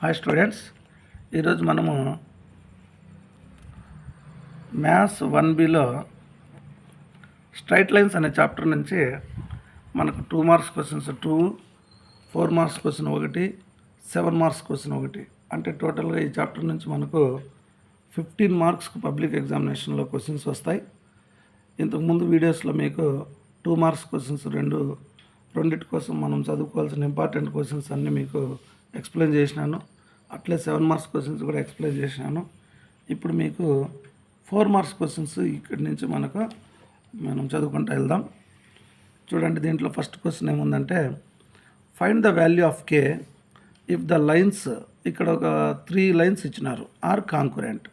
Hi students, ఈరోజు మనము maths 1Bలో straight lines అనే చాప్టర్ నుంచి మనకు 2 marks questions 2, 4 marks question 1, 7 marks question 1 అంటే టోటల్గా ఈ చాప్టర్ నుంచి మనకు 15 మార్క్స్కి పబ్లిక్ ఎగ్జామినేషన్లో క్వశ్చన్స్ వస్తాయి. ఇంతకుముందు వీడియోస్లో మీకు 2 మార్క్స్ క్వశ్చన్స్ రెండింటి కోసం మనం చదువుకోవాల్సిన ఇంపార్టెంట్ క్వశ్చన్స్ అన్నీ మీకు ఎక్స్ప్లెయిన్ చేసినాను. అట్లే 7 మార్క్స్ క్వశ్చన్స్ కూడా ఎక్స్ప్లెయిన్ చేసినాను. ఇప్పుడు మీకు 4 మార్క్స్ క్వశ్చన్స్ ఇక్కడి నుంచి మనం చదువుకుంటూ వెళ్దాం. చూడండి, దీంట్లో ఫస్ట్ క్వశ్చన్ ఏముందంటే, find the value of K if the lines, ఇక్కడ ఒక 3 లైన్స్ ఇచ్చినారు, ఆర్ కాంకురెంట్.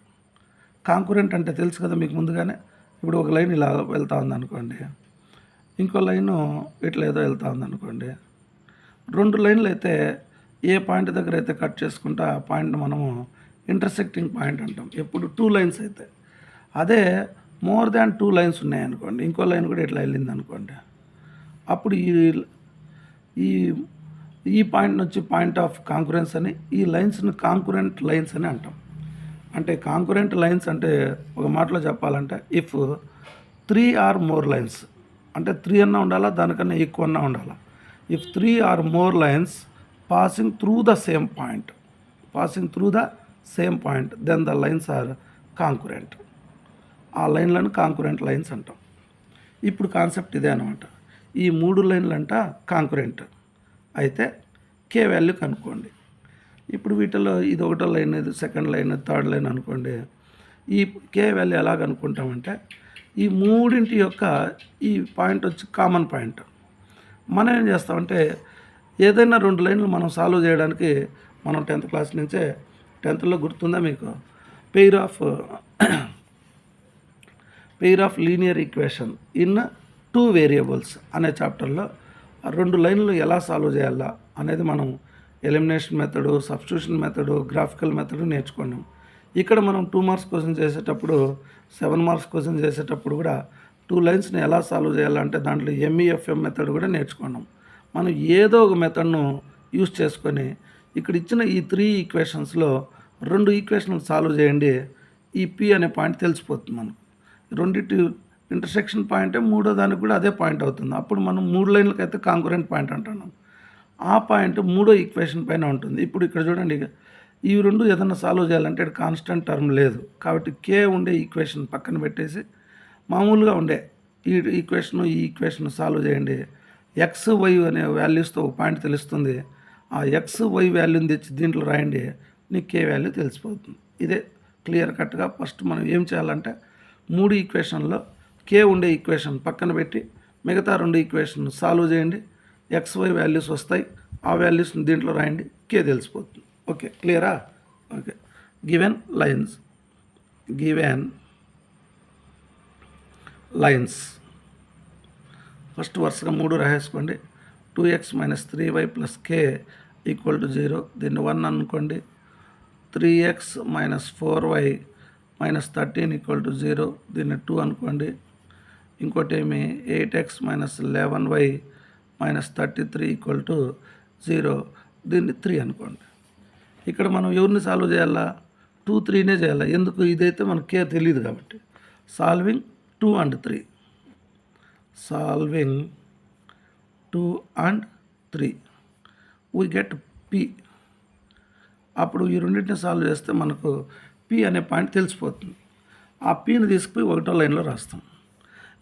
కాంకురెంట్ అంటే తెలుసు కదా మీకు ముందుగానే. ఇప్పుడు ఒక లైన్ ఇలా వెళ్తూ ఉందనుకోండి, ఇంకో లైను ఇట్లా ఏదో వెళ్తూ ఉందనుకోండి. 2 లైన్లు అయితే ఏ పాయింట్ దగ్గర అయితే కట్ చేసుకుంటే ఆ పాయింట్ మనము ఇంటర్సెక్టింగ్ పాయింట్ అంటాం. ఎప్పుడు 2 లైన్స్ అయితే. అదే మోర్ దాన్ 2 లైన్స్ ఉన్నాయనుకోండి, ఇంకో లైన్ కూడా ఇట్లా వెళ్ళింది అనుకోండి, అప్పుడు ఈ ఈ పాయింట్ నుంచి పాయింట్ ఆఫ్ కాంకురెన్స్ అని, ఈ లైన్స్ని కాంకురెంట్ లైన్స్ అని అంటాం. అంటే కాంకురెంట్ లైన్స్ అంటే ఒక మాటలో చెప్పాలంటే, ఇఫ్ 3 ఆర్ మోర్ లైన్స్, అంటే 3 అన్నా ఉండాలా, దానికన్నా ఎక్కువ అన్నా ఉండాలా. If 3 or more lines passing through the same point, then the lines are concurrent. ఆ లైన్లను కాంకురెంట్ లైన్స్ అంటాం. ఇప్పుడు కాన్సెప్ట్ ఇదే అనమాట. ఈ 3 లైన్లు అంట కాంకురెంట్ అయితే కే వాల్యూ కనుక్కోండి. ఇప్పుడు వీటిలో ఇది ఒకటో లైన్, ఇది సెకండ్ లైన్, థర్డ్ లైన్ అనుకోండి. ఈ కే వాల్యూ ఎలా కనుక్కుంటామంటే, ఈ మూడింటి యొక్క ఈ పాయింట్ వచ్చి కామన్ పాయింట్. మనం ఏం చేస్తామంటే, ఏదైనా 2 లైన్లు మనం సాల్వ్ చేయడానికి మనం 10th క్లాస్ నుంచే, 10thలో గుర్తుందా మీకు, pair of linear equation in 2 variables అనే చాప్టర్లో 2 లైన్లు ఎలా సాల్వ్ చేయాలా అనేది మనం elimination method, substitution method, graphical method నేర్చుకున్నాం. ఇక్కడ మనం 2 మార్క్స్ క్వశ్చన్ చేసేటప్పుడు, 7 మార్క్స్ క్వశ్చన్ చేసేటప్పుడు కూడా 2 లైన్స్ని ఎలా సాల్వ్ చేయాలంటే దాంట్లో MEFM మెథడ్ కూడా నేర్చుకున్నాం. మనం ఏదో ఒక మెథడ్ను యూజ్ చేసుకొని ఇక్కడ ఇచ్చిన ఈ 3 ఈక్వేషన్స్లో 2 ఈక్వేషన్లు సాల్వ్ చేయండి, ఈ P అనే పాయింట్ తెలిసిపోతుంది మనకు. రెండింటి ఇంటర్సెక్షన్ పాయింటే మూడో దానికి కూడా అదే పాయింట్ అవుతుంది. అప్పుడు మనం 3 లైన్లకైతే కాంకురెంట్ పాయింట్ అంటున్నాం. ఆ పాయింట్ మూడో ఈక్వేషన్ పైన ఉంటుంది. ఇప్పుడు ఇక్కడ చూడండి, ఈ 2 ఏదైనా సాల్వ్ చేయాలంటే ఇక్కడ కాన్స్టెంట్ టర్మ్ లేదు కాబట్టి కే ఉండే ఈక్వేషన్ పక్కన పెట్టేసి మామూలుగా ఉండే ఈ ఈక్వేషన్ సాల్వ్ చేయండి. XY అనే వాల్యూస్తో ఒక పాయింట్ తెలుస్తుంది. ఆ XY వాల్యూని తెచ్చి దీంట్లో రాయండి, నీకు కే వాల్యూ తెలిసిపోతుంది. ఇదే క్లియర్ కట్గా ఫస్ట్ మనం ఏం చేయాలంటే, 3 ఈక్వేషన్లో కే ఉండే ఈక్వేషన్ పక్కన పెట్టి మిగతా 2 ఈక్వేషన్ సాల్వ్ చేయండి. XY వాల్యూస్ వస్తాయి, ఆ వాల్యూస్ని దీంట్లో రాయండి, కే తెలిసిపోతుంది. ఓకే, క్లియరా? ఓకే. గివెన్ లైన్స్ ఫస్ట్ వరుసగా 3 రాసేసుకోండి. 2x - 3y + k = 0, దీన్ని 1 అనుకోండి. 3x - 4y - 13 = 0, దీన్ని 2 అనుకోండి. ఇంకోటి ఏమి, 8x - 11y - 33 = 0, దీన్ని 3 అనుకోండి. ఇక్కడ మనం ఎవరిని సాల్వ్ చేయాలా? 2, 3నే చేయాలి. ఎందుకు? ఇదైతే మనకు కే తెలియదు కాబట్టి. Solving 2 and 3, solving 2 and 3 we get P. అప్పుడు ఈ రెండింటిని సాల్వ్ చేస్తే మనకు P అనే పాయింట్ తెలిసిపోతుంది. ఆ Pని తీసుకుపోయి ఒకటో లైన్లో రాస్తాం.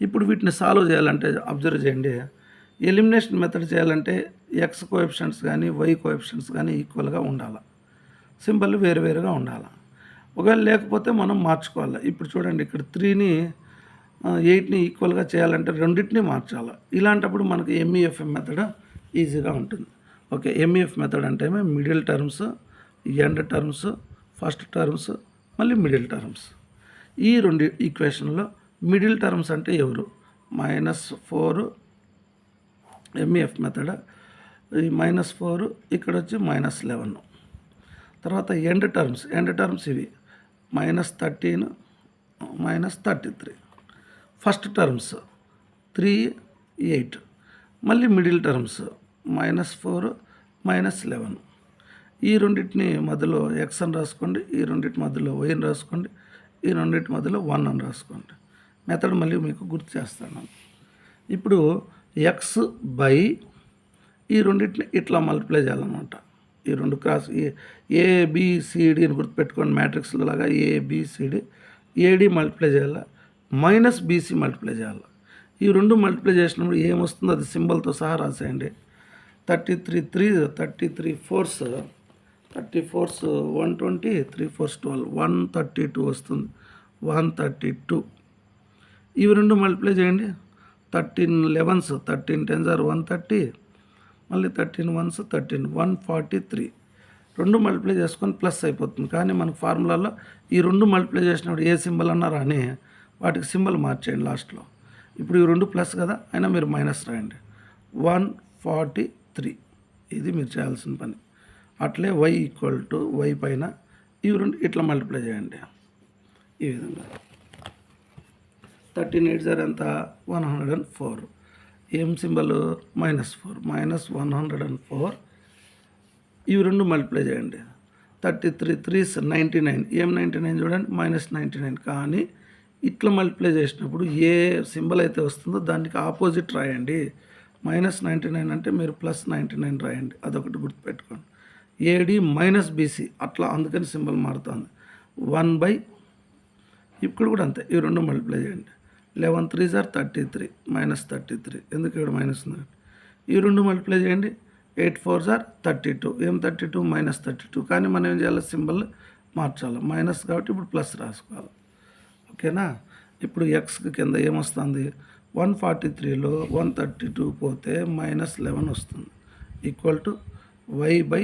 ఇప్పుడు వీటిని సాల్వ్ చేయాలంటే అబ్జర్వ్ చేయండి, ఎలిమినేషన్ మెథడ్ చేయాలంటే X కోఎఫిషియెంట్స్ కానీ Y కోఎఫిషియెంట్స్ కానీ ఈక్వల్గా ఉండాలి, సింబల్ వేరువేరుగా ఉండాలి. ఒకవేళ లేకపోతే మనం మార్చుకోవాలి. ఇప్పుడు చూడండి, ఇక్కడ 3ని 8ని ఈక్వల్గా చేయాలంటే రెండింటిని మార్చాలి. ఇలాంటప్పుడు మనకు MEFM మెథడ్ ఈజీగా ఉంటుంది. ఓకే, MEF మెథడ్ అంటే middle terms, end terms, first terms, మళ్ళీ మిడిల్ టర్మ్స్. ఈ 2 ఈక్వేషన్లో మిడిల్ టర్మ్స్ అంటే ఎవరు? -4 MEF మెథడ్, ఈ -4 ఇక్కడ వచ్చి -11. తర్వాత ఎండ్ టర్మ్స్ ఇవి -13 -33. First terms 3, 8. మళ్ళీ మిడిల్ టర్మ్స్ -4 -11. ఈ రెండింటిని మధ్యలో ఎక్స్ అని రాసుకోండి, ఈ రెండింటి మధ్యలో వై అని రాసుకోండి, ఈ రెండింటి మధ్యలో 1 అని రాసుకోండి. మెథడ్ మళ్ళీ మీకు గుర్తు చేస్తాను. ఇప్పుడు ఎక్స్ బై ఈ రెండింటిని ఇట్లా మల్టిప్లై చేయాలన్నమాట. ఈ రెండు క్రాస్ ఏబిసిడి అని గుర్తుపెట్టుకోండి, మ్యాట్రిక్స్లో లాగా ఏబిసిడి, ఏడి మల్టిప్లై చేయాలి, మైనస్ బీసీ మల్టిప్లై చేయాలి. ఈ రెండు మల్టిప్లై చేసినప్పుడు ఏమొస్తుందో అది సింబల్తో సహా రాసేయండి. 33 ఫోర్స్ 120, 3 4 12, 132 వస్తుంది. 132 ఇవి రెండు మల్టిప్లై చేయండి. 13 11s 13 10s are 130, మళ్ళీ 13 1s 13 143. రెండు మల్టిప్లై చేసుకొని ప్లస్ అయిపోతుంది. కానీ మనకు ఫార్ములాలో ఈ రెండు మల్టిప్లై చేసినప్పుడు ఏ సింబల్ అన్నారా అని వాటికి సింబల్ మార్చేయండి లాస్ట్లో. ఇప్పుడు ఈ రెండు ప్లస్ కదా, అయినా మీరు మైనస్ రాయండి. 143 ఇది మీరు చేయాల్సిన పని. అట్లే వై ఈక్వల్ టు వై పైన ఇవి రెండు ఇట్లా మల్టిప్లై చేయండి. ఈ విధంగా 13 8 ఎంత 104. ఏం సింబల్ -4 -104. ఇవి రెండు మల్టిప్లై చేయండి. 33 3s 99. ఏం 99 చూడండి -99. కానీ ఇట్లా మల్టిప్లై చేసినప్పుడు ఏ సింబల్ అయితే వస్తుందో దానికి ఆపోజిట్ రాయండి. -99 అంటే మీరు +99 రాయండి. అదొకటి గుర్తుపెట్టుకోండి. ఏడి మైనస్ బీసీ అట్లా, అందుకని సింబల్ మారుతుంది. 1/, ఇక్కడ కూడా అంతే. ఈ రెండు మల్టిప్లై చేయండి. 11 3s are 33 -33. ఎందుకు ఇక్కడ మైనస్ ఉంది? ఈ రెండు మల్టిప్లై చేయండి. 8 4s are 32. ఏం 32 -32. కానీ మనం ఏం చేయాలి? సింబల్ మార్చాలి. మైనస్ కాబట్టి ఇప్పుడు ప్లస్ రాసుకోవాలి. ఓకేనా? ఇప్పుడు ఎక్స్కి కింద ఏమొస్తుంది? 143లో 132 పోతే -11 వస్తుంది. ఈక్వల్ టు వై బై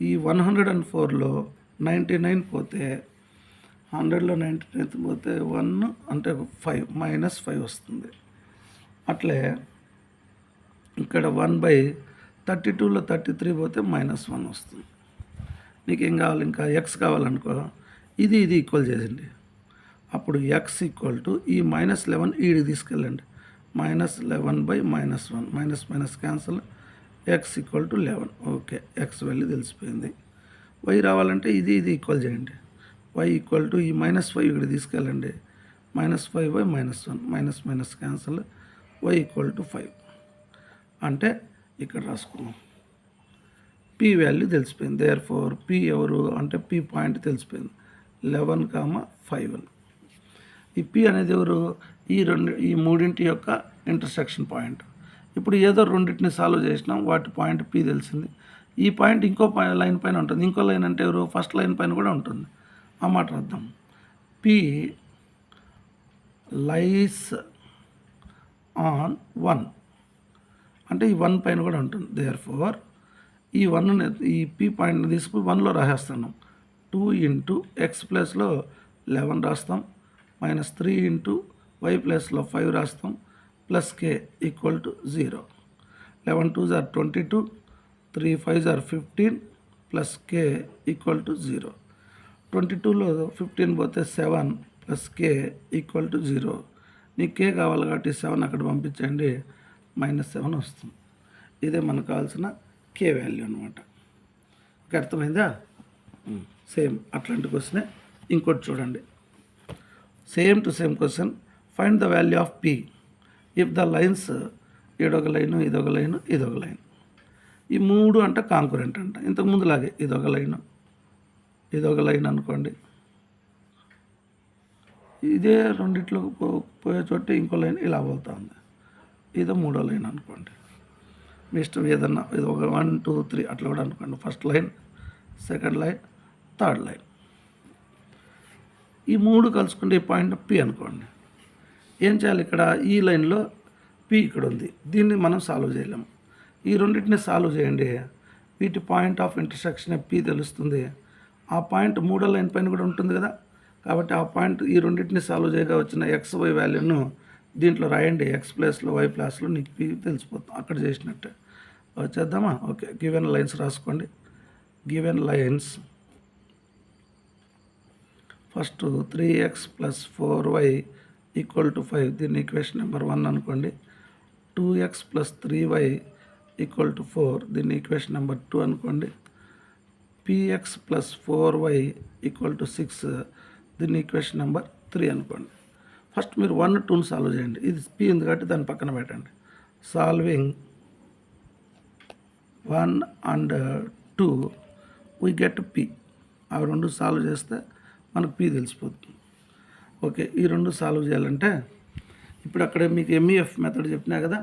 ఈ 104లో 99 పోతే 100లో 99 పోతే 1 అంటే 5 -5 వస్తుంది. అట్లే ఇక్కడ 1/32లో 33 పోతే -1 వస్తుంది. నీకు ఏం కావాలి? ఇంకా ఎక్స్ కావాలనుకో, ఇది ఈక్వల్ చేయండి. అప్పుడు ఎక్స్ ఈక్వల్ టు ఈ -11 ఈడికి తీసుకెళ్ళండి. -11/-1 minus cancel. X equal to 11. Okay, X value తెలిసిపోయింది. వై రావాలంటే ఇది ఈక్వల్ చేయండి. వై ఈక్వల్ టు ఈ -5 ఇక్కడ తీసుకెళ్ళండి. -5/-1 minus cancel. Y equal to 5 అంటే ఇక్కడ రాసుకున్నాం. పి వాల్యూ తెలిసిపోయింది. దేర్ఫోర్ పి ఎవరు అంటే పి పాయింట్ తెలిసిపోయింది. 11,5 అని. ఈ పి అనేది ఎవరు? ఈ మూడింటి యొక్క ఇంటర్సెక్షన్ పాయింట్. ఇప్పుడు ఏదో రెండింటిని సాల్వ్ చేసినాం, వాటి పాయింట్ పి తెలిసింది. ఈ పాయింట్ ఇంకో లైన్ పైన ఉంటుంది. ఇంకో లైన్ అంటే ఎవరు? ఫస్ట్ లైన్ పైన కూడా ఉంటుంది. ఆ మాట అర్థం. పి లైస్ ఆన్ 1 అంటే ఈ 1 పైన కూడా ఉంటుంది. దేర్ఫోర్ ఈ 1ని ఈ పి పాయింట్ని తీసుకుని 1లో రాసేస్తున్నాం. 2 ఇంటూ ఎక్స్ ప్లస్లో 11 రాస్తాం, -3 ఇంటూ వై ప్లస్లో 5 రాస్తాం, plus K equal to 0. 11 2s are 22, 3 5s are 15, plus K equal to 0. 22లో 15 పోతే 7 ప్లస్ కే ఈక్వల్ టు 0. నీకు కే కావాలి కాబట్టి 7 అక్కడ పంపించండి, -7 వస్తుంది. ఇదే మనకు కావాల్సిన కే వాల్యూ అనమాట. అర్థమైందా? సేమ్ అట్లాంటి క్వశ్చనే ఇంకోటి చూడండి. Same to same question. Find the value of P if the lines ఇదొక లైను, ఇదొక లైను, ఇదొక లైన్. ఈ మూడు అంట కాంకురెంట్ అంట. ఇంతకుముందులాగే ఇదొక లైను, ఇదొక లైన్ అనుకోండి. ఇదే రెండిట్లో పోయే చోట ఇంకో లైన్ ఇలా పోతా ఉంది. ఇదో మూడో లైన్ అనుకోండి. మీ ఇష్టం ఏదన్నా, ఇది ఒక 1 2 3 అట్లా కూడా అనుకోండి. First line, second line, third line. ఈ మూడు కలుసుకుంటే ఈ పాయింట్ పి అనుకోండి. ఏం చేయాలి? ఇక్కడ ఈ లైన్లో పి ఇక్కడ ఉంది, దీన్ని మనం సాల్వ్ చేయలేము. ఈ రెండింటిని సాల్వ్ చేయండి. వీటి పాయింట్ ఆఫ్ ఇంటర్సెక్షన్ పి తెలుస్తుంది. ఆ పాయింట్ మూడో లైన్ పైన కూడా ఉంటుంది కదా, కాబట్టి ఆ పాయింట్ ఈ రెండింటిని సాల్వ్ చేయగా వచ్చిన ఎక్స్ వై వాల్యూను దీంట్లో రాయండి. ఎక్స్ ప్లస్లో వై ప్లస్లో నీకు పి తెలిసిపోతుంది. అక్కడ చేసినట్టే చేద్దామా? ఓకే, గివెన్ లైన్స్ రాసుకోండి. Given lines first 3x + 4y = 5. దీన్ని ఈక్వేషన్ నెంబర్ 1 అనుకోండి. 2x + 3y = 4. దీన్ని ఈక్వేషన్ నెంబర్ 2 అనుకోండి. px plus 4y equal to 6, దీన్ని ఈక్వేషన్ నెంబర్ 3 అనుకోండి. ఫస్ట్ మీరు 1, 2ని సాల్వ్ చేయండి. ఇది p ఉంది కాబట్టి దాన్ని పక్కన పెట్టండి. Solving 1 and 2 we get p. అవి రెండు సాల్వ్ చేస్తే మనకు p తెలిసిపోతుంది. ఓకే, ఈ రెండు సాల్వ్ చేయాలంటే ఇప్పుడు అక్కడ మీకు MEF మెథడ్ చెప్పినా కదా,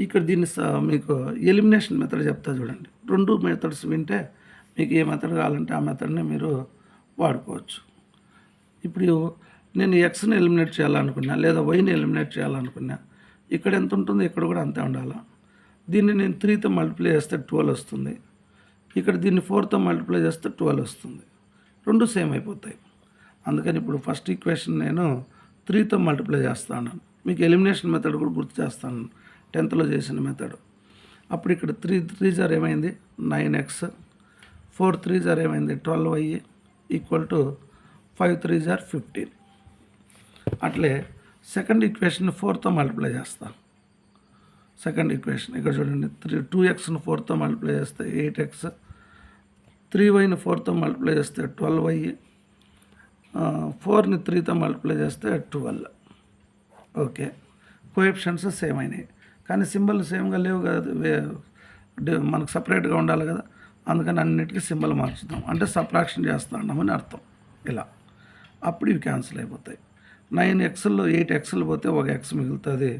ఇక్కడ దీన్ని మీకు ఎలిమినేషన్ మెథడ్ చెప్తా చూడండి. రెండు మెథడ్స్ వింటే మీకు ఏ మెథడ్ కావాలంటే ఆ మెథడ్ని మీరు వాడుకోవచ్చు. ఇప్పుడు నేను ఎక్స్ని ఎలిమినేట్ చేయాలనుకున్నా లేదా వైని ఎలిమినేట్ చేయాలనుకున్నా, ఇక్కడ ఎంత ఉంటుందో ఇక్కడ కూడా అంతే ఉండాలి. దీన్ని నేను 3తో మల్టిప్లై చేస్తే 12 వస్తుంది. ఇక్కడ దీన్ని 4తో మల్టిప్లై చేస్తే 12 వస్తుంది. రెండు సేమ్ అయిపోతాయి. అందుకని ఇప్పుడు ఫస్ట్ ఈక్వేషన్ నేను 3తో మల్టిప్లై చేస్తాను. మీకు ఎలిమినేషన్ మెథడ్ కూడా గుర్తు చేస్తాను, 10th చేసిన మెథడ్. అప్పుడు ఇక్కడ 3 జార్ ఏమైంది 9x, 4 3 జార్ ఏమైంది 12y ఈక్వల్ టు 5 3 జార్ 15. అట్లే సెకండ్ ఈక్వేషన్ 4తో మల్టిప్లై చేస్తాను. సెకండ్ ఈక్వేషన్ ఇక్కడ చూడండి, 2xను 4తో మల్టిప్లై చేస్తే 8x, 3yని 4తో మల్టిప్లై చేస్తే 12y, 4ని 3తో మల్టిప్లై చేస్తే 12. ఓకే, కోఎఫిషియెంట్స్ సేమ్ అయినాయి కానీ సింబల్ సేమ్గా లేవు కదా, మనకు సపరేట్గా ఉండాలి కదా. అందుకని అన్నిటికీ సింబల్ మార్చుతాం, అంటే సబ్ట్రాక్షన్ చేస్తూ ఉన్నామని అర్థం. ఇలా అప్పుడు ఇవి క్యాన్సిల్ అయిపోతాయి. 9xలో 8xలు పోతే ఒక x మిగులుతుంది,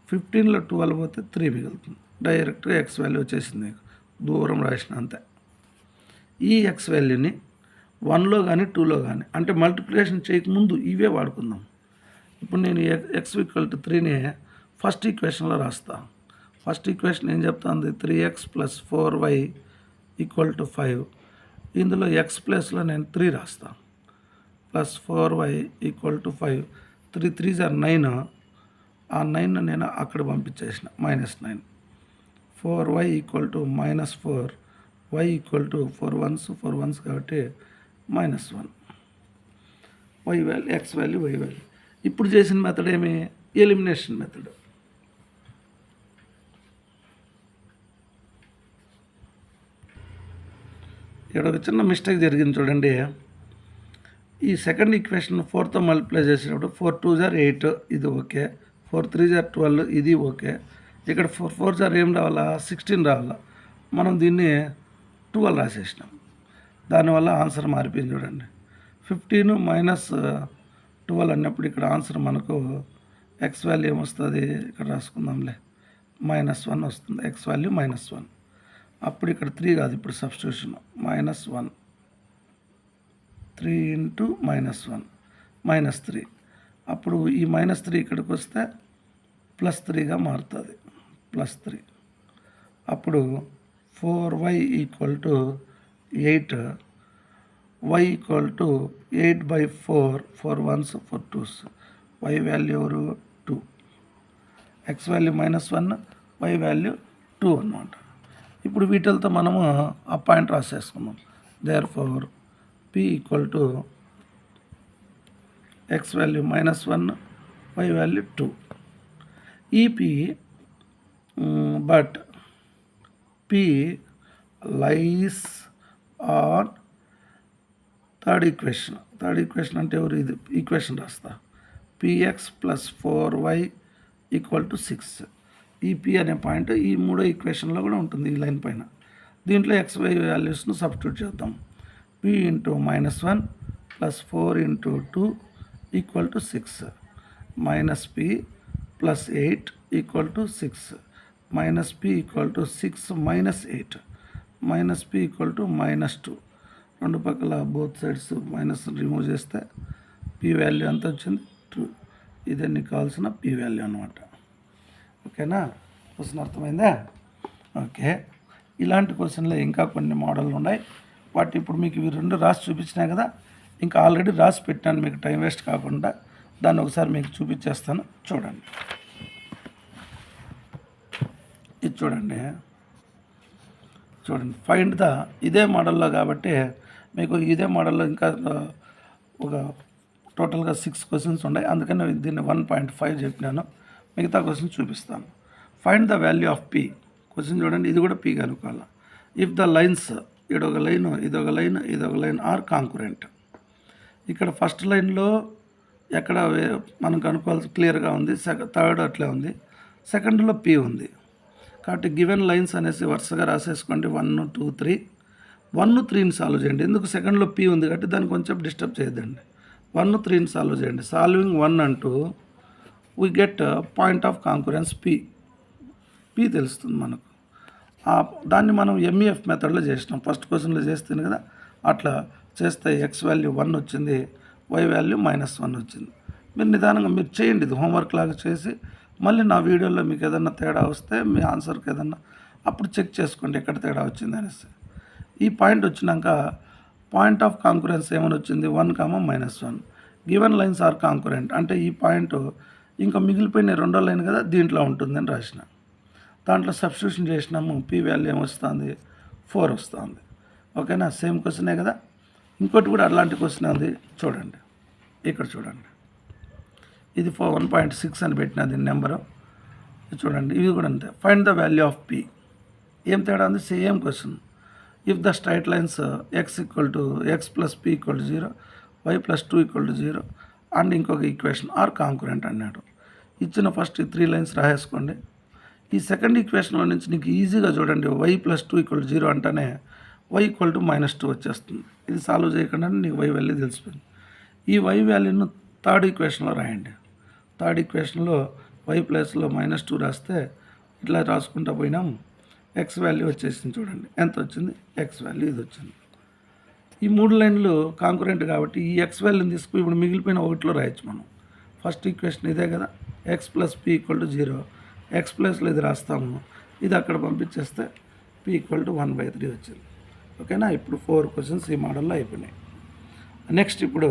15లో 12 పోతే 3 మిగులుతుంది. డైరెక్ట్గా x వాల్యూ వచ్చేసింది, దూరం రాసిన అంతే. ఈ x వాల్యూని 1లో కానీ 2లో కానీ అంటే మల్టిప్లికేషన్ చేయకముందు ఇవే వాడుకుందాం. ఇప్పుడు నేను x ఈక్వల్ టు 3ని ఫస్ట్ ఈక్వేషన్లో రాస్తా. ఫస్ట్ ఈక్వేషన్ ఏం చెప్తుంది, 3x plus 4y equal to 5. ఇందులో x ప్లస్లో నేను 3 రాస్తా, plus 4y equal to 5. 3 3 jar 9, ఆ 9 నేను అక్కడ పంపించేసిన -9. 4y equal to -4, y equal to 4 1s కాబట్టి -1. y value x value y value. ఇప్పుడు చేసిన మెథడ్ ఏమి, ఎలిమినేషన్ మెథడ్. ఇక్కడ ఒక చిన్న మిస్టేక్ జరిగింది చూడండి. ఈ సెకండ్ ఈక్వేషన్ 4తో మల్టిప్లై చేసినప్పుడు 4 2 జార్ 8 ఇది ఓకే, 4 3 జార్ 12 ఇది ఓకే. ఇక్కడ 4 జార్ ఏం రావాలా 16 రావాలా, మనం దీన్ని 12 రాసేసినాం. దానివల్ల ఆన్సర్ మారిపోయింది చూడండి. 15 మైనస్ 12 అన్నప్పుడు ఇక్కడ ఆన్సర్ మనకు ఎక్స్ వాల్యూ ఏమొస్తుంది, ఇక్కడ రాసుకుందాంలే, -1 వస్తుంది. X value -1. అప్పుడు ఇక్కడ 3 కాదు, ఇప్పుడు సబ్స్టిట్యూషన్ -1, 3 ఇంటూ -1 -3. అప్పుడు ఈ -3 ఇక్కడికి వస్తే +3గా మారుతుంది, +3. అప్పుడు 4y equal to 8, y equal to 8/4, 4 1s 4 2s. y value ఎవరు 2, x వాల్యూ -1, y వాల్యూ 2 అన్నమాట. ఇప్పుడు వీటితో మనము ఆ పాయింట్ రాసేసుకుందాం. Therefore p equal to x value -1, y value 2. ఈ p but p lies on third equation. Third equation అంటే ఎవరు, ఇది ఈక్వేషన్ రాస్తా. px plus 4y equal to 6. ఈ p అనే పాయింట్ ఈ మూడో ఈక్వేషన్లో కూడా ఉంటుంది, ఈ లైన్ పైన. దీంట్లో xy వాల్యూస్ను సబ్స్టిట్యూట్ చేద్దాం. p into -1 plus 4 into 2 equal to 6, minus p plus 8 equal to 6, minus p equal to 6 minus 8, minus p equal to -2. రెండు పక్కల బోత్ సైడ్స్ మైనస్ రిమూవ్ చేస్తే p వాల్యూ ఎంత వచ్చింది 2. ఇదే నీకు కావాల్సిన p వాల్యూ అనమాట. ఓకేనా, క్వశ్చన్ అర్థమైందా? ఓకే, ఇలాంటి క్వశ్చన్లో ఇంకా కొన్ని మోడళ్ళు ఉన్నాయి. వాటి ఇప్పుడు మీకు ఇవి రెండు రాసి చూపించినాయి కదా, ఇంకా ఆల్రెడీ రాసి పెట్టాను, మీకు టైం వేస్ట్ కాకుండా దాన్ని ఒకసారి మీకు చూపించేస్తాను. చూడండి, ఇది చూడండి, ఫైండ్ ద, ఇదే మోడల్లో కాబట్టి మీకు ఇదే మోడల్లో ఇంకా ఒక టోటల్గా 6 క్వశ్చన్స్ ఉన్నాయి. అందుకని దీన్ని 1.5 చెప్పినాను. మిగతా క్వశ్చన్ చూపిస్తాను. Find the value of p. Question చూడండి, ఇది కూడా p కనుక్కోవాలి. ఇఫ్ ద లైన్స్ ఇదొక లైను ఇదొక లైన్ ఇదొక లైన్ ఆర్ కాంకురెంట్. ఇక్కడ ఫస్ట్ లైన్లో ఎక్కడ మనం కనుక్కోవాల్సి క్లియర్గా ఉంది. థర్డ్ అట్లే ఉంది. సెకండ్లో పి ఉంది. కాబట్టి గివెన్ లైన్స్ అనేసి వరుసగా రాసేసుకోండి. 1 2 3. 1 3ని సాల్వ్ చేయండి. ఎందుకు సెకండ్లో పి ఉంది కాబట్టి దాన్ని కొంచెం డిస్టర్బ్ చేయొద్దండి. 1 3ని సాల్వ్ చేయండి. సాల్వింగ్ 1 అంటూ we get point of concurrence P తెలుస్తుంది మనకు. దాన్ని మనం ఎంఈఎఫ్ మెథడ్లో చేసినాం. ఫస్ట్ క్వశ్చన్లో చేస్తుంది కదా, అట్లా చేస్తే ఎక్స్ వాల్యూ 1 వచ్చింది, వై వాల్యూ -1 వచ్చింది. మీరు నిదానంగా మీరు చేయండి, ఇది హోంవర్క్ లాగా చేసి మళ్ళీ నా వీడియోలో మీకు ఏదన్నా తేడా వస్తే మీ ఆన్సర్కి ఏదన్నా అప్పుడు చెక్ చేసుకోండి ఎక్కడ తేడా వచ్చింది అనేసి. ఈ పాయింట్ వచ్చినాక పాయింట్ ఆఫ్ కాంకురెన్స్ ఏమని వచ్చింది, 1, -1. గివెన్ లైన్స్ ఆర్ కాంకురెంట్ అంటే ఈ పాయింట్ ఇంకా మిగిలిపోయిన రెండో లైన్ కదా దీంట్లో ఉంటుందని రాసిన. దాంట్లో సబ్స్టిట్యూషన్ చేసినాము. పి వాల్యూ ఏమొస్తుంది, 4 వస్తుంది. ఓకేనా, సేమ్ క్వశ్చనే కదా. ఇంకోటి కూడా అలాంటి క్వశ్చన్ ఉంది చూడండి. ఇక్కడ చూడండి, ఇది 1.6 అని పెట్టిన దీని నెంబరు చూడండి. ఇది కూడా అంతే. Find the value of P. ఏం తేడా ఉంది, same question. If the straight lines x + p = 0, y + 2 = 0 and ఇంకొక ఈక్వేషన్ ఆర్ కాంకురెంట్ అన్నాడు. ఇచ్చిన ఫస్ట్ ఈ 3 లైన్స్ రాసేసుకోండి. ఈ సెకండ్ ఈక్వేషన్లో నుంచి నీకు ఈజీగా చూడండి, y + 2 = 0 అంటేనే y = -2 వచ్చేస్తుంది. ఇది సాల్వ్ చేయకుండా నీకు y వాల్యూ తెలిసిపోయింది. ఈ y వాల్యూను థర్డ్ ఈక్వేషన్లో రాయండి. థర్డ్ ఈక్వేషన్లో y ప్లేస్లో -2 రాస్తే ఇట్లా రాసుకుంటూ పోయినాం. ఎక్స్ వాల్యూ వచ్చేసింది చూడండి. ఎంత వచ్చింది, ఎక్స్ వాల్యూ ఇది వచ్చింది. ఈ 3 లైన్లు కాంకురెంట్ కాబట్టి ఈ ఎక్స్ వాల్యూని తీసుకుని ఇప్పుడు మిగిలిపోయిన ఒకటిలో రాయొచ్చు మనం. ఫస్ట్ ఈక్వేషన్ ఇదే కదా, x + p = 0. ఎక్స్ ప్లస్లో ఇది రాస్తాము, ఇది అక్కడ పంపించేస్తే p = 1/3 వచ్చింది. ఓకేనా, ఇప్పుడు 4 క్వశ్చన్స్ ఈ మోడల్లో అయిపోయినాయి. నెక్స్ట్ ఇప్పుడు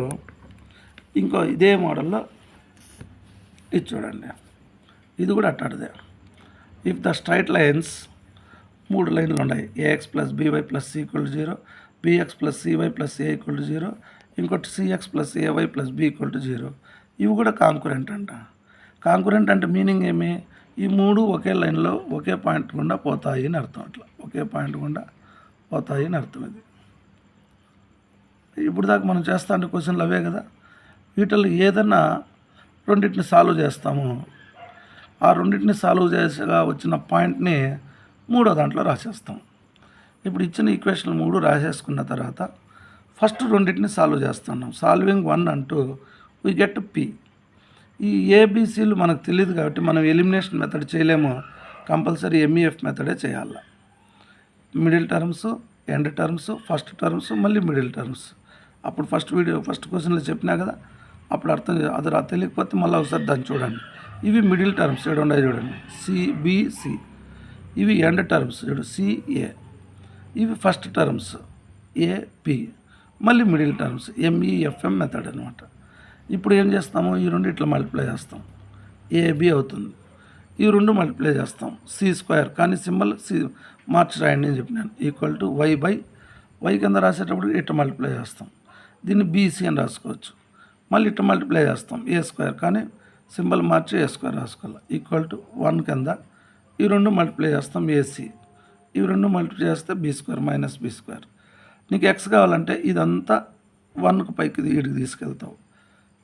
ఇంకో ఇదే మోడల్లో ఇది చూడండి. ఇది కూడా అట్టాడిదే. ఇఫ్ ద స్ట్రైట్ లైన్స్ 3 లైన్లు ఉన్నాయి, ax + by + c = 0, bx + cy + a = 0, ఇంకోటి cx + ay + b = 0. ఇవి కూడా కాంకురెంట్ అంట. కాంకురెంట్ అంటే మీనింగ్ ఏమి, ఈ 3 ఒకే లైన్లో ఒకే పాయింట్ గుండా పోతాయి అని అర్థం. అట్లా ఒకే పాయింట్ గుండా పోతాయి అని అర్థం. ఇది ఇప్పుడు దాకా మనం చేస్తా అంటే క్వశ్చన్లు అవే కదా. వీటిల్లో ఏదన్నా రెండింటిని సాల్వ్ చేస్తాము. ఆ రెండింటిని సాల్వ్ చేసగా వచ్చిన పాయింట్ని మూడో దాంట్లో రాసేస్తాం. ఇప్పుడు ఇచ్చిన ఈక్వేషన్ 3 రాసేసుకున్న తర్వాత ఫస్ట్ రెండింటిని సాల్వ్ చేస్తున్నాం. సాల్వింగ్ 1 అంటూ వీ గెట్ పి. ఈ ఏబిసిలు మనకు తెలియదు కాబట్టి మనం ఎలిమినేషన్ మెథడ్ చేయలేము. కంపల్సరీ ఎంఈఎఫ్ మెథడే చేయాలి. Middle terms, end terms, first terms, మళ్ళీ మిడిల్ టర్మ్స్. అప్పుడు ఫస్ట్ క్వశ్చన్లో చెప్పినా కదా, అప్పుడు అర్థం అది తెలియకపోతే మళ్ళీ ఒకసారి దాన్ని చూడండి. ఇవి మిడిల్ టర్మ్స్ ఏడు ఉన్నాయి చూడండి, సిబిసి. ఇవి ఎండ్ టర్మ్స్ చూడు, సిఏ. ఇవి ఫస్ట్ టర్మ్స్ ఏపి. మళ్ళీ మిడిల్ టర్మ్స్ ఎంఈఎఫ్ఎం మెథడ్ అనమాట. ఇప్పుడు ఏం చేస్తాము, ఈ రెండు ఇట్లా మల్టిప్లై చేస్తాం, ఏబి అవుతుంది. ఈ రెండు మల్టిప్లై చేస్తాం, c² కానీ సింబల్ సి మార్చి రాయండి అని చెప్పినాను. = y కింద రాసేటప్పుడు ఇట్లా మల్టిప్లై చేస్తాం. దీన్ని బీసీ అని రాసుకోవచ్చు. మళ్ళీ ఇట్లా మల్టిప్లై చేస్తాం, a² కానీ సింబల్ మార్చి a² రాసుకోవాలి. =1 కింద ఈ రెండు మల్టిప్లై చేస్తాం, ఏసీ. ఇవి రెండు మల్టిప్లై చేస్తే b² - b². నీకు ఎక్స్ కావాలంటే ఇదంతా 1కు పైకి ఇడికి తీసుకెళ్తావు.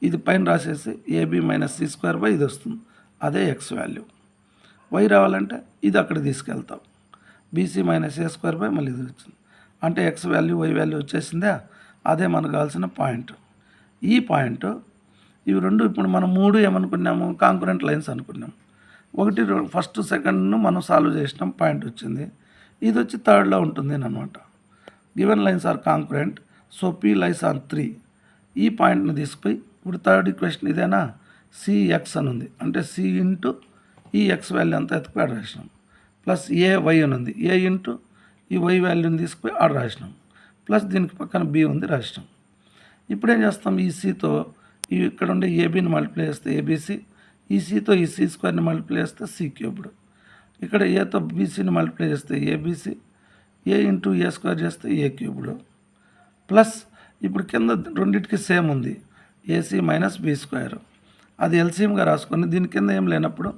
ఇది పైన రాసేసి AB - c² ఇది వస్తుంది, అదే ఎక్స్ వాల్యూ. వై రావాలంటే ఇది అక్కడ తీసుకెళ్తావు, BC - a² మళ్ళీ ఇది వచ్చింది. అంటే ఎక్స్ వాల్యూ వై వాల్యూ వచ్చేసిందా, అదే మనకు కావాల్సిన పాయింట్. ఈ పాయింట్ ఇవి రెండు ఇప్పుడు మనం 3 ఏమనుకున్నాము, కాంకురెంట్ లైన్స్ అనుకున్నాము. ఒకటి ఫస్ట్ సెకండ్ను మనం సాల్వ్ చేసినాం, పాయింట్ వచ్చింది. ఇది వచ్చి థర్డ్లో ఉంటుంది అనమాట. Given lines are concurrent, so P lies on 3. ఈ పాయింట్ని తీసుకుపోయి ఇప్పుడు థర్డ్ ఈక్వేషన్ ఇదేనా, CX అని ఉంది, అంటే C ఇంటూ ఈ ఎక్స్ వాల్యూ అంతా ఎత్తుకుపోయి ఆడ రాసినాం, ప్లస్ AY అని ఉంది, A ఇంటూ ఈ Y వాల్యూని తీసుకుపోయి ఆడ రాసినాం, ప్లస్ దీనికి పక్కన B ఉంది రాసినాం. ఇప్పుడు ఏం చేస్తాం, ఈ Cతో ఇక్కడ ఉండే ఏబీని మల్టిప్లై చేస్తే ఏబీసీ, ఈ Cతో ఈ c² మల్టిప్లై చేస్తే c³. ఇక్కడ ఏతో బీసీని మల్టిప్లై చేస్తే ఏబీసీ, A ఇంటూ A² చేస్తే a³. ప్లస్ ఇప్పుడు కింద రెండింటికి సేమ్ ఉంది, AC - b². అది ఎల్సిఎంగా రాసుకొని దీని కింద ఏం లేనప్పుడు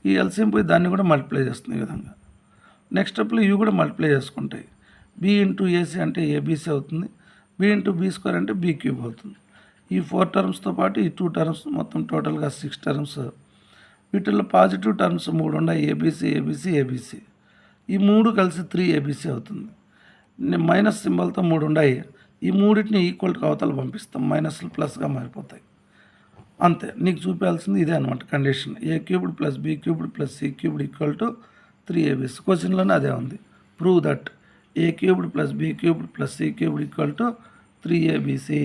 ఈ ఎల్సిఎం పోయి దాన్ని కూడా మల్టిప్లై చేస్తుంది ఈ విధంగా. నెక్స్ట్ స్టెప్లో ఇవి కూడా మల్టిప్లై చేసుకుంటాయి. బి ఇంటూ ఏసీ అంటే ఏబీసీ అవుతుంది, బి ఇంటూ బీ స్క్వేర్ అంటే బీ క్యూబ్ అవుతుంది. ఈ 4 టర్మ్స్తో పాటు ఈ 2 టర్మ్స్ మొత్తం టోటల్గా 6 టర్మ్స్. వీటిల్లో పాజిటివ్ టర్మ్స్ 3 ఉన్నాయి, ఏబీసీ ఏబీసీ ఏబీసీ. ఈ 3 కలిసి 3 ఏబీసీ అవుతుంది. మైనస్ సింబల్తో 3 ఉన్నాయి, ఈ మూడింటిని ఈక్వల్కి అవతల పంపిస్తాం, మైనస్లు ప్లస్గా మారిపోతాయి. అంతే, నీకు చూపించాల్సింది ఇదే అనమాట condition. A cubed plus B cubed plus C cubed equal to 3 ABC. క్వశ్చన్లోనే అదే ఉంది, prove that A cubed plus B cubed plus C cubed equal to 3 ABC.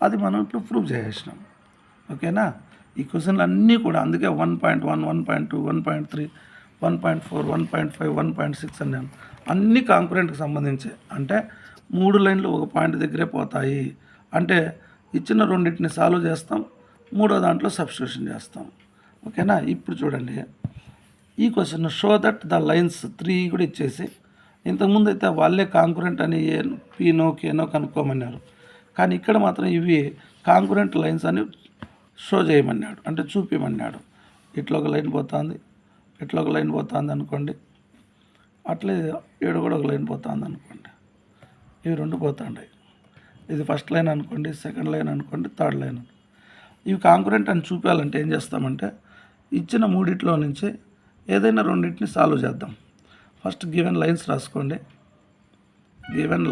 అది మనం ఇప్పుడు ప్రూవ్ చేసేసినాం. ఓకేనా? ఈ క్వశ్చన్లు అన్నీ కూడా అందుకే 1.1, 1.2, 1.3, 1.4, 1.5, 1.6 అన్నాను. అన్నీ కాంకరెంట్కి సంబంధించి, అంటే 3 లైన్లు ఒక పాయింట్ దగ్గరే పోతాయి. అంటే ఇచ్చిన రెండింటిని సాల్వ్ చేస్తాం, మూడో దాంట్లో సబ్స్టిట్యూషన్ చేస్తాం. ఓకేనా? ఇప్పుడు చూడండి ఈ question, show that the lines 3 కూడా ఇచ్చేసి, ఇంతకుముందు అయితే వాళ్ళే కాంకరెంట్ అని పీనో కేనో కనుక్కోమన్నారు, కానీ ఇక్కడ మాత్రం ఇవి కాంకరెంట్ లైన్స్ అని షో చేయమన్నాడు, అంటే చూపించమన్నాడు. ఇట్లా ఒక లైన్ పోతుంది, ఇట్లా ఒక లైన్ పోతుంది అనుకోండి, అట్లే ఏడు కూడా ఒక లైన్ పోతుంది అనుకోండి, ఇవి 2 పోతుంటాయి. ఇది ఫస్ట్ లైన్ అనుకోండి, సెకండ్ లైన్ అనుకోండి, థర్డ్ లైన్. ఇవి కాంకరెంట్ అని చూపించాలంటే ఏం చేస్తామంటే, ఇచ్చిన మూడిట్లో నుంచి ఏదైనా రెండింటిని సాల్వ్ చేద్దాం. ఫస్ట్ గివెన్ లైన్స్ రాసుకోండి. గివెన్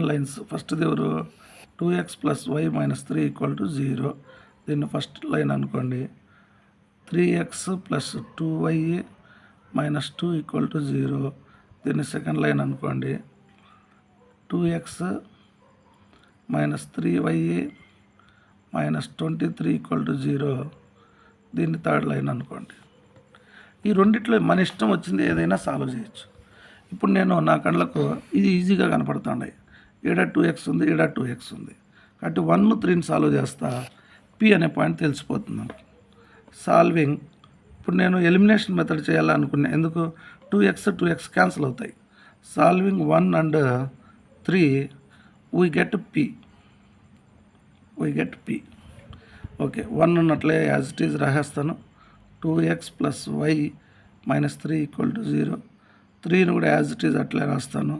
లైన్స్ ఫస్ట్ది ఎవరు? 2x + y - 3 = 0. దీన్ని ఫస్ట్ లైన్ అనుకోండి. 3x + 2y - 2 = 0. దీన్ని సెకండ్ లైన్ అనుకోండి. 2x - 3y - 23 = 0. దీన్ని థర్డ్ లైన్ అనుకోండి. ఈ రెండిట్లో మన ఇష్టం వచ్చింది ఏదైనా సాల్వ్ చేయొచ్చు. ఇప్పుడు నేను నా కళ్ళకు ఇది ఈజీగా కనపడుతున్నాయి. ఈడ 2x ఉంది, ఈడ 2x ఉంది, కాబట్టి 1, 3ని సాల్వ్ చేస్తా, పి అనే పాయింట్ తెలిసిపోతుంది మనకి. సాల్వింగ్, ఇప్పుడు నేను ఎలిమినేషన్ మెథడ్ చేయాలనుకున్నా, ఎందుకు? 2x క్యాన్సిల్ అవుతాయి. Solving 1 and 3 we get p. Okay, 1 ఉన్నట్లే యాజ్ ఇట్ ఈజ్ రాసేస్తాను. 2x + y - 3 = 0. 3ని కూడా యాజ్ ఇట్ ఈజ్ అట్లే రాస్తాను.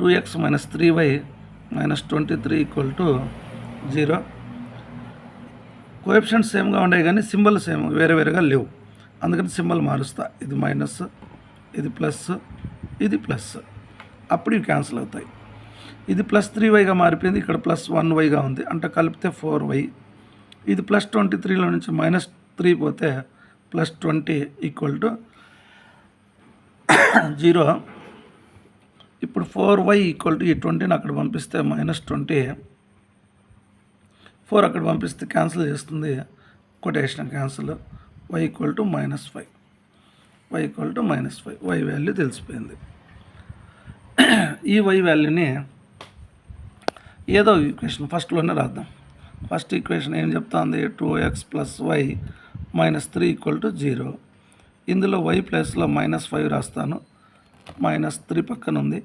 2x - 3y - 23 = 0. కోఎఫిషియంట్స్ సేమ్గా ఉన్నాయి కానీ సింబల్ సేమ్ వేరే వేరేగా లేవు, అందుకని సింబల్ మారుస్తా. ఇది మైనస్, ఇది ప్లస్, ఇది ప్లస్, అప్పుడు ఇవి క్యాన్సిల్ అవుతాయి. ఇది +3yగా మారిపోయింది, ఇక్కడ +1yగా ఉంది, అంటే కలిపితే 4y. ఇది +23లో నుంచి -3 పోతే +20 = 0. ఇప్పుడు 4y = ఈ 20ని అక్కడ పంపిస్తే -20, 4 అక్కడ పంపిస్తే క్యాన్సిల్ చేస్తుంది, quotation cancel. y = -5, y = -5. y value తెలిసిపోయింది. ఈ y వాల్యూని ఏదో ఈక్వేషన్ ఫస్ట్లోనే రాద్దాం. ఫస్ట్ ఈక్వేషన్ ఏం చెప్తుంది? 2x + y - 3 = 0. ఇందులో y ప్లేస్లో -5 రాస్తాను, -3 పక్కన ఉంది,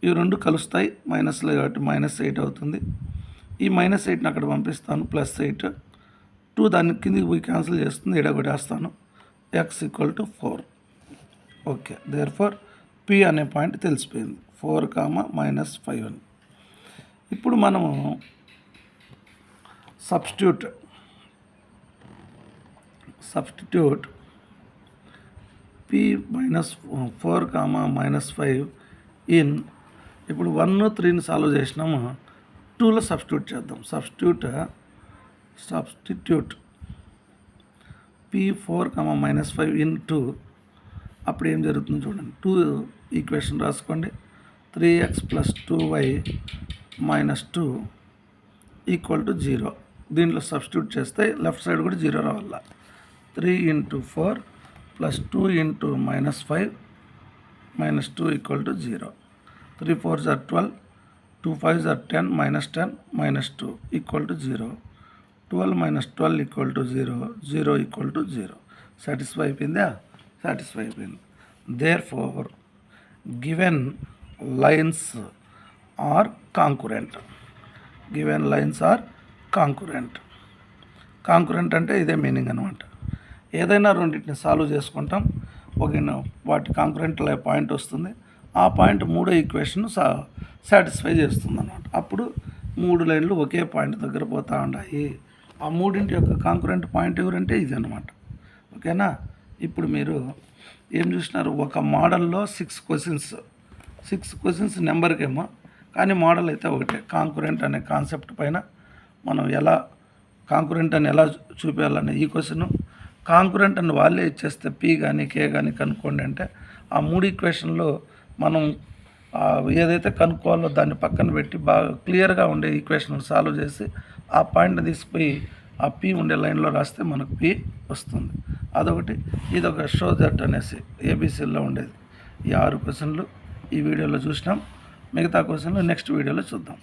ఇవి 2 కలుస్తాయి, మైనస్లో కాబట్టి -8 అవుతుంది. ఈ -8ని అక్కడ పంపిస్తాను, +8. 2 దాని కిందికి పోయి క్యాన్సిల్ చేస్తుంది, ఎడగొట్టేస్తాను, x = 4. ఓకే, దేర్ఫోర్ పి అనే పాయింట్ తెలిసిపోయింది, 4, -5 అని. ఇప్పుడు మనము సబ్స్టిట్యూట్ p - 4, -5 ఇన్, ఇప్పుడు 1, 3ని సాల్వ్ చేసినాము, 2లో సబ్స్టిట్యూట్ చేద్దాం. Substitute p 4, -5 in 2. అప్పుడు ఏం జరుగుతుందో చూడండి. 2 ఈక్వేషన్ రాసుకోండి. 3x + 2y - 2 = 0. దీంట్లో సబ్స్టిట్యూట్ చేస్తే లెఫ్ట్ సైడ్ కూడా 0 రావాల. 3 × 4 + 2 × -5 - 2 = 0. 3 4s are 12, 2 5s are 10, -10 - 2 = 0. 12 - 12 = 0, 0 = 0. Satisfy అయిపోయిందా? సాటిస్ఫై అయిపోయింది. Therefore given lines are concurrent. Concurrent అంటే ఇదే మీనింగ్ అనమాట. ఏదైనా రెండింటిని సాల్వ్ చేసుకుంటాం. వాటి కాంకరెంట్ పాయింట్ వస్తుంది. ఆ పాయింట్ మూడో ఈక్వేషన్ సాటిస్ఫై చేస్తుంది అన్నమాట. అప్పుడు 3 లైన్లు ఒకే పాయింట్ దగ్గర పోతూ ఉన్నాయి. ఆ మూడింటి యొక్క కాంకరెంట్ పాయింట్ ఎవరంటే ఇది అనమాట. ఓకేనా? ఇప్పుడు మీరు ఏం చూసినారు, ఒక మోడల్లో 6 క్వశ్చన్స్ నెంబర్కేమో, కానీ మోడల్ అయితే ఒకటే. కాంకరెంట్ అనే కాన్సెప్ట్ పైన మనం కాంకరెంట్ అని ఎలా చూపించాలనే ఈ క్వశ్చన్, కాంకరెంట్ అని వాళ్ళే ఇచ్చేస్తే పీ కానీ కే కానీ కనుక్కోండి అంటే ఆ 3 ఈక్వేషన్లో మనం ఏదైతే కనుక్కోవాలో దాన్ని పక్కన పెట్టి బాగా క్లియర్గా ఉండే ఈక్వేషన్ సాల్వ్ చేసి ఆ పాయింట్ తీసుకుపోయి ఆ పీ ఉండే లైన్లో రాస్తే మనకు పీ వస్తుంది. అదొకటి. ఇదొక షో దట్ అనేసి ఏబీసీలో ఉండేది. ఈ 6 క్వశ్చన్లు ఈ వీడియోలో చూసినాం. మిగతా క్వశ్చన్లు నెక్స్ట్ వీడియోలో చూద్దాం.